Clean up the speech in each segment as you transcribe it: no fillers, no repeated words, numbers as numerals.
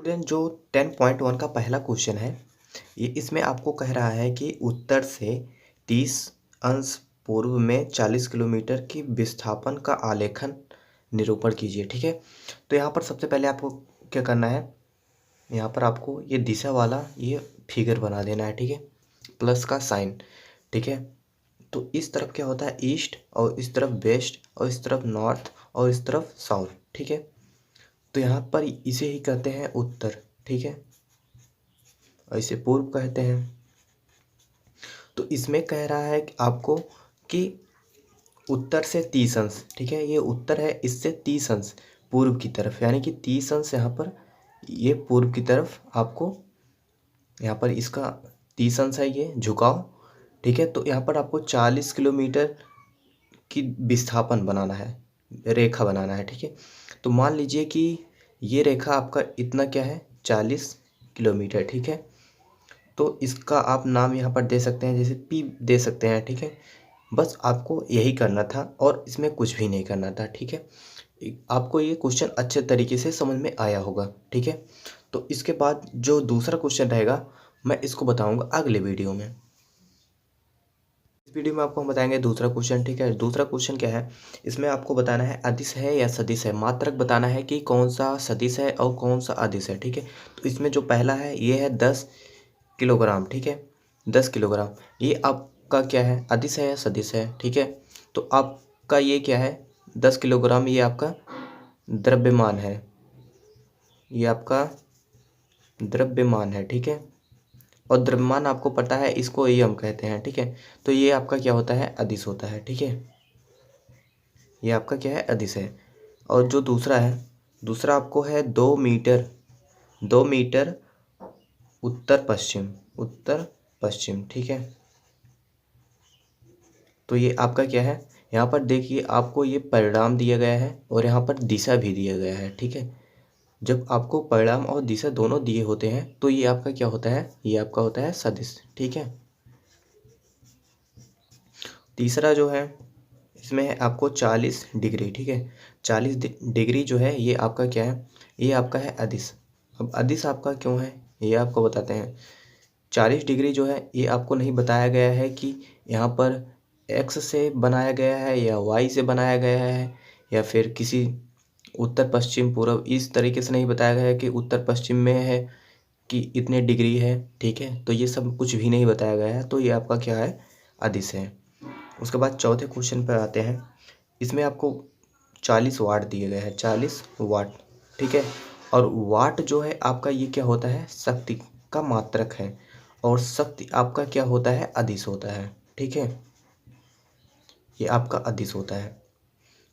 Student जो 10.1 का पहला क्वेश्चन है, ये इसमें आपको कह रहा है कि उत्तर से 30 अंश पूर्व में 40 किलोमीटर की विस्थापन का आलेखन निरूपण कीजिए। ठीक है, तो यहाँ पर सबसे पहले आपको क्या करना है, यहाँ पर आपको ये दिशा वाला ये फिगर बना देना है। ठीक है, प्लस का साइन। ठीक है, तो इस तरफ क्या होता है ईस्ट, और इस तरफ वेस्ट, और इस तरफ नॉर्थ, और इस तरफ साउथ। ठीक है, तो यहाँ पर इसे ही कहते हैं उत्तर। ठीक है, और इसे पूर्व कहते हैं। तो इसमें कह रहा है कि आपको कि उत्तर से 30 अंश। ठीक है, ये उत्तर है, इससे 30 अंश पूर्व की तरफ, यानी कि 30 अंश यहाँ पर ये पूर्व की तरफ आपको यहाँ पर इसका 30 अंश है ये झुकाव। ठीक है, तो यहाँ पर आपको 40 किलोमीटर की विस्थापन बनाना है, रेखा बनाना है। ठीक है, तो मान लीजिए कि ये रेखा आपका इतना क्या है 40 किलोमीटर। ठीक है, तो इसका आप नाम यहाँ पर दे सकते हैं, जैसे P दे सकते हैं। ठीक है, बस आपको यही करना था और इसमें कुछ भी नहीं करना था। ठीक है, आपको ये क्वेश्चन अच्छे तरीके से समझ में आया होगा। ठीक है, तो इसके बाद जो दूसरा क्वेश्चन रहेगा मैं इसको बताऊंगा अगले वीडियो में। इस वीडियो में आपको हम बताएंगे दूसरा क्वेश्चन। ठीक है, दूसरा क्वेश्चन क्या है, इसमें आपको बताना है अदिश है या सदिश है, मात्रक बताना है कि कौन सा सदिश है और कौन सा अदिश है। ठीक है, तो इसमें जो पहला है ये है 10 किलोग्राम। ठीक है, 10 किलोग्राम ये आपका क्या है अदिश है या सदिश है। ठीक है, तो आपका ये क्या है 10 किलोग्राम, ये आपका द्रव्यमान है, ये आपका द्रव्यमान है। ठीक है, और द्रव्यमान आपको पता है इसको ये हम कहते हैं। ठीक है, तो ये आपका क्या होता है अदिश होता है। ठीक है, ये आपका क्या है अदिश है। और जो दूसरा है, दूसरा आपको है 2 मीटर, 2 मीटर उत्तर पश्चिम, उत्तर पश्चिम। ठीक है, तो ये आपका क्या है, यहाँ पर देखिए आपको ये परिणाम दिया गया है और यहाँ पर दिशा भी दिया गया है। ठीक है, जब आपको परिणाम और दिशा दोनों दिए होते हैं तो ये आपका क्या होता है, ये आपका होता है सदिश। ठीक है, तीसरा जो है इसमें है आपको 40 डिग्री। ठीक है, 40 डिग्री जो है ये आपका क्या है, ये आपका है अदिश। अब अदिश आपका क्यों है ये आपको बताते हैं। 40 डिग्री जो है ये आपको नहीं बताया गया है कि यहाँ पर एक्स से बनाया गया है या वाई से बनाया गया है या फिर किसी उत्तर पश्चिम पूर्व, इस तरीके से नहीं बताया गया है कि उत्तर पश्चिम में है कि इतने डिग्री है। ठीक है, तो ये सब कुछ भी नहीं बताया गया है, तो ये आपका क्या है अदिश है। उसके बाद चौथे क्वेश्चन पर आते हैं, इसमें आपको 40 वाट दिए गए हैं, 40 वाट। ठीक है, और वाट जो है आपका ये क्या होता है शक्ति का मात्रक है, और शक्ति आपका क्या होता है अदिश होता है। ठीक है, ये आपका अदिश होता है।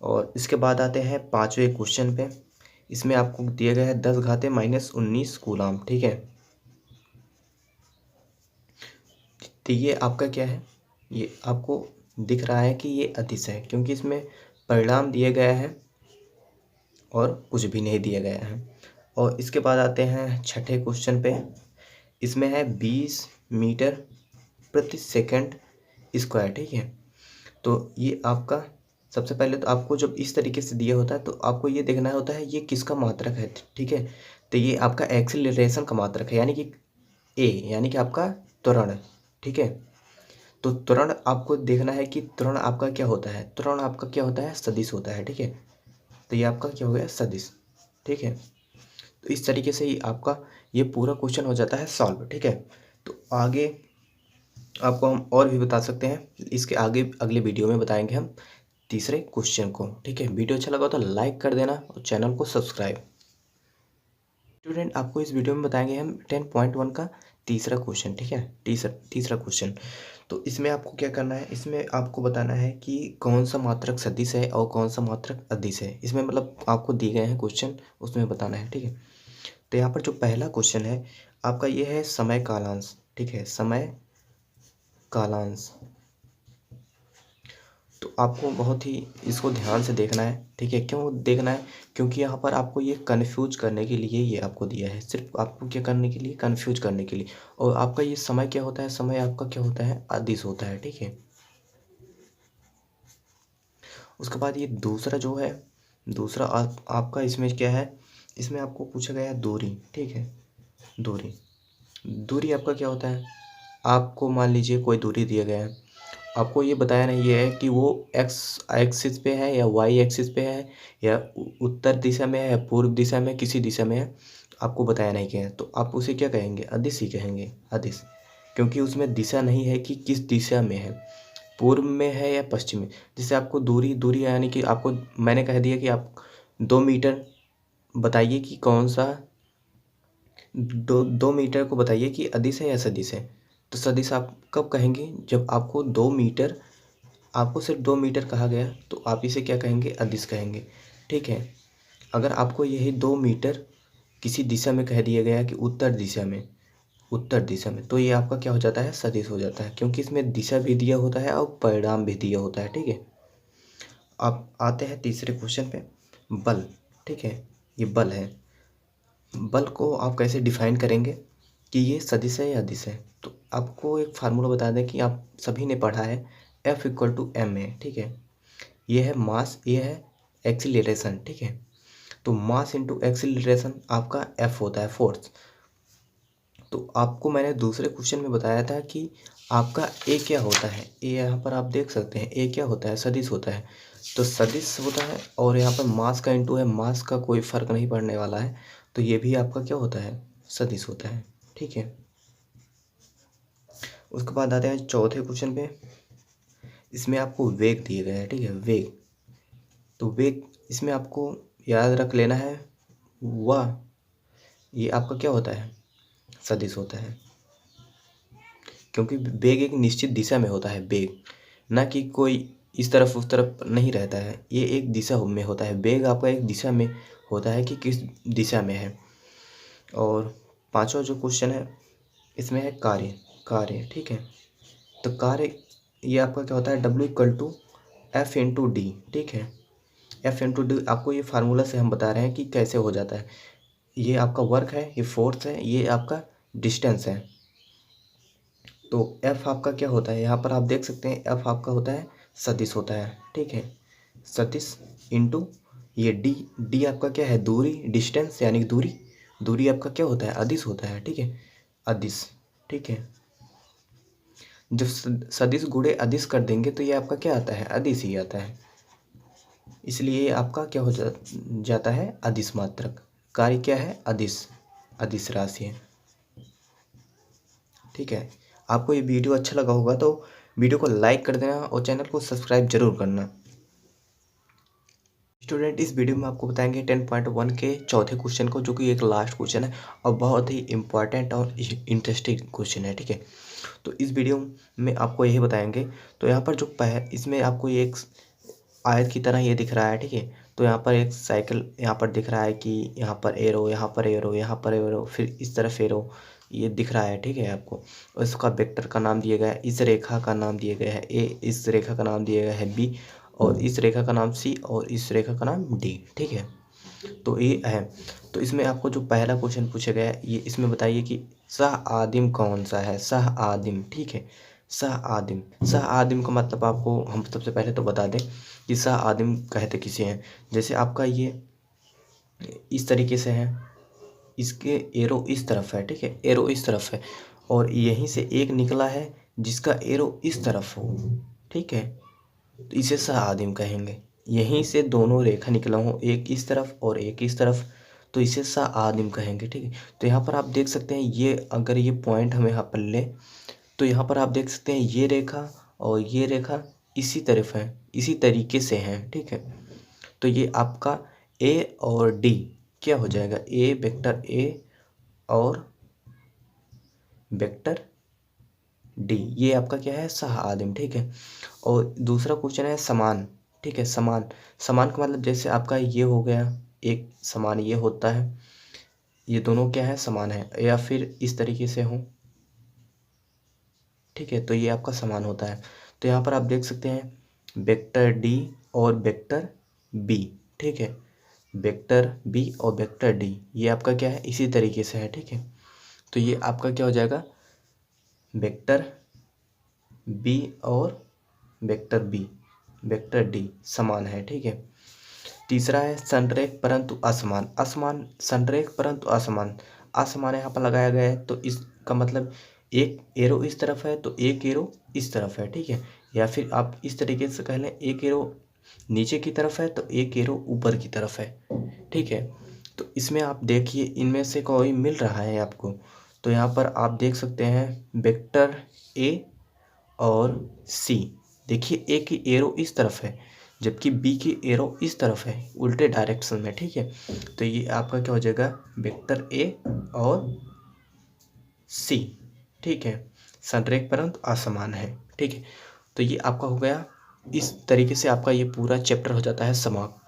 और इसके बाद आते हैं पाँचवें क्वेश्चन पे, इसमें आपको दिया गया है 10⁻−19 कूलाम। ठीक है, तो ये आपका क्या है, ये आपको दिख रहा है कि ये अदिश है क्योंकि इसमें परिणाम दिया गया है और कुछ भी नहीं दिया गया है। और इसके बाद आते हैं छठे क्वेश्चन पे, इसमें है 20 मीटर प्रति सेकंड स्क्वायर। ठीक है, तो ये आपका सबसे पहले तो आपको जब इस तरीके से दिया होता है तो आपको ये देखना होता है ये किसका मात्रक है। ठीक है, तो ये आपका एक्सीलरेशन का मात्रक है, यानी कि ए, यानी कि आपका त्वरण। ठीक है, तो त्वरण आपको देखना है कि त्वरण आपका क्या होता है, त्वरण आपका क्या होता है सदिश होता है। ठीक है, तो ये आपका क्या हो गया सदिश। ठीक है, तो इस तरीके से ही आपका ये पूरा क्वेश्चन हो जाता है सॉल्व। ठीक है, तो आगे आपको हम और भी बता सकते हैं, इसके आगे अगले वीडियो में बताएंगे हम तीसरे क्वेश्चन को। ठीक है, वीडियो अच्छा लगा तो लाइक कर देना और चैनल को सब्सक्राइब। स्टूडेंट आपको इस वीडियो में बताएंगे हम 10.1 का तीसरा क्वेश्चन। ठीक है, तीसरा क्वेश्चन, तो इसमें आपको क्या करना है, इसमें आपको बताना है कि कौन सा मात्रक सदिश है और कौन सा मात्रक अदिश है। इसमें मतलब आपको दिए गए हैं क्वेश्चन, उसमें बताना है। ठीक है, तो यहाँ पर जो पहला क्वेश्चन है आपका ये है समय कालांश। ठीक है, समय कालांश, तो आपको बहुत ही इसको ध्यान से देखना है। ठीक है, क्यों देखना है, क्योंकि यहाँ पर आपको ये कन्फ्यूज करने के लिए ये आपको दिया है, सिर्फ आपको क्या करने के लिए, कन्फ्यूज करने के लिए। और आपका ये समय क्या होता है, समय आपका क्या होता है अदिश होता है। ठीक है, उसके बाद ये दूसरा जो है, दूसरा आपका इसमें क्या है, इसमें आपको पूछा गया है दूरी, ठीक है। दूरी, दूरी आपका क्या होता है, आपको मान लीजिए कोई दूरी दिया गया है, आपको ये बताया नहीं है कि वो एक्स एक्सिस पे है या वाई एक्सिस पे है या उत्तर दिशा में है या पूर्व दिशा में, किसी दिशा में है, आपको बताया नहीं गया है, तो आप उसे क्या कहेंगे, अदिश ही कहेंगे, अदिश। क्योंकि उसमें दिशा नहीं है कि किस दिशा में है, पूर्व में है या पश्चिम में। जैसे आपको दूरी, दूरी यानी कि आपको मैंने कह दिया कि आप 2 मीटर बताइए कि कौन सा, 2 मीटर को बताइए कि अदिश है या सदिश है। तो सदिश आप कब कहेंगे, जब आपको 2 मीटर, आपको सिर्फ 2 मीटर कहा गया तो आप इसे क्या कहेंगे, अदिश कहेंगे, ठीक है। अगर आपको यही 2 मीटर किसी दिशा में कह दिया गया कि उत्तर दिशा में, उत्तर दिशा में, तो ये आपका क्या हो जाता है, सदिश हो जाता है, क्योंकि इसमें दिशा भी दिया होता है और परिणाम भी दिया होता है, ठीक है। अब आते हैं तीसरे क्वेश्चन पे, बल, ठीक है। ये बल है, बल को आप कैसे डिफाइन करेंगे कि ये सदिश है या अदिश है। तो आपको एक फार्मूला बता दें कि आप सभी ने पढ़ा है, F=ma है, ठीक है। ये है मास, ये है एक्सीलरेशन, ठीक है। तो मास इंटू एक्सीलरेशन आपका F होता है, फोर्स। तो आपको मैंने दूसरे क्वेश्चन में बताया था कि आपका ए क्या होता है, ए यहाँ पर आप देख सकते हैं, ए क्या होता है, सदिश होता है। तो सदिश होता है और यहाँ पर मास का इंटू है, मास का कोई फर्क नहीं पड़ने वाला है, तो ये भी आपका क्या होता है, सदिश होता है, ठीक है। उसके बाद आते हैं चौथे क्वेश्चन पे, इसमें आपको वेग दिए गए हैं, ठीक है, वेग। तो वेग इसमें आपको याद रख लेना है, वह ये आपका क्या होता है, सदिश होता है, क्योंकि वेग एक निश्चित दिशा में होता है, वेग ना कि कोई इस तरफ उस तरफ नहीं रहता है, ये एक दिशा में होता है, वेग आपका एक दिशा में होता है कि किस दिशा में है। और पांचवा जो क्वेश्चन है इसमें है कार्य, कार्य, ठीक है। तो कार्य ये आपका क्या होता है, W=F×d, ठीक है। F×d आपको ये फार्मूला से हम बता रहे हैं कि कैसे हो जाता है। ये आपका वर्क है, ये फोर्स है, ये आपका डिस्टेंस है। तो F आपका क्या होता है, यहाँ पर आप देख सकते हैं F आपका होता है, सदिश होता है, ठीक है। सदिश इंटू ये D आपका क्या है, दूरी, डिस्टेंस यानी दूरी, दूरी आपका क्या होता है, अदिश होता है, ठीक है, अदिश, ठीक है। जब सदिश गुणे अदिश कर देंगे तो ये आपका क्या आता है, अदिश ही आता है, इसलिए ये आपका क्या हो जाता है, अदिश मात्रक। कार्य क्या है, अदिश, अदिश राशि है, ठीक है। आपको ये वीडियो अच्छा लगा होगा तो वीडियो को लाइक कर देना और चैनल को सब्सक्राइब जरूर करना। स्टूडेंट, इस वीडियो में आपको बताएंगे 10.1 के चौथे क्वेश्चन को, जो कि एक लास्ट क्वेश्चन है और बहुत ही इम्पॉर्टेंट और इंटरेस्टिंग क्वेश्चन है, ठीक है। तो इस वीडियो में आपको यही बताएंगे। तो यहाँ पर जो इसमें आपको एक आयत की तरह ये दिख रहा है, ठीक है। तो यहाँ पर एक साइकिल यहाँ पर दिख रहा है कि यहाँ पर एरो, यहाँ पर एरो, यहाँ पर एरो, फिर इस तरफ एरो, ये दिख रहा है, ठीक है आपको। और इसका वेक्टर का नाम दिया गया है, इस रेखा का नाम दिया गया है ए, इस रेखा का नाम दिया गया है बी, और इस रेखा का नाम सी, और इस रेखा का नाम डी, ठीक है। तो ये है। तो इसमें आपको जो पहला क्वेश्चन पूछा गया है, ये इसमें बताइए कि सह आदिम कौन सा है, सह आदिम, ठीक है। सह आदिम, सह आदिम का मतलब आपको हम सबसे पहले तो बता दें कि सह आदिम कहते किसे हैं। जैसे आपका ये इस तरीके से है, इसके एरो इस तरफ है, ठीक है, एरो इस तरफ है, और यहीं से एक निकला है जिसका एरो इस तरफ हो, ठीक है, तो इसे सह आदिम कहेंगे। यहीं से दोनों रेखा निकला हो, एक इस तरफ और एक इस तरफ, तो इसे सह आदिम कहेंगे, ठीक है। तो यहाँ पर आप देख सकते हैं, ये अगर ये पॉइंट हम यहाँ पर ले, तो यहाँ पर आप देख सकते हैं ये रेखा और ये रेखा इसी तरफ है, इसी तरीके से हैं, ठीक है। तो ये आपका ए और डी क्या हो जाएगा, ए वेक्टर ए और वेक्टर डी, ये आपका क्या है, सह आदिम, ठीक है। और दूसरा क्वेश्चन है समान, ठीक है, समान। समान का मतलब जैसे आपका ये हो गया एक समान, ये होता है, ये दोनों क्या है, समान है, या फिर इस तरीके से हो, ठीक है, तो ये आपका समान होता है। तो यहाँ पर आप देख सकते हैं वेक्टर डी और वेक्टर बी, ठीक है, वेक्टर बी और वेक्टर डी, ये आपका क्या है, इसी तरीके से है, ठीक है। तो ये आपका क्या हो जाएगा, वेक्टर बी और वेक्टर बी, वेक्टर डी समान है, ठीक है। तीसरा है संरेख परंतु असमान, असमान संरेख परंतु असमान, असमान यहाँ पर लगाया गया है तो इसका मतलब एक एरो इस तरफ है तो एक एरो इस तरफ है, ठीक है। या फिर आप इस तरीके से कह लें, एक एरो नीचे की तरफ है तो एक एरो ऊपर की तरफ है, ठीक है। तो इसमें आप देखिए इनमें से कोई मिल रहा है आपको, तो यहाँ पर आप देख सकते हैं वेक्टर ए और सी। देखिए ए की एरो इस तरफ है जबकि बी की एरो इस तरफ है, उल्टे डायरेक्शन में, ठीक है। तो ये आपका क्या हो जाएगा, वेक्टर ए और सी, ठीक है। संरेख परंतु असमान है, ठीक है। तो ये आपका हो गया, इस तरीके से आपका ये पूरा चैप्टर हो जाता है समाप्त।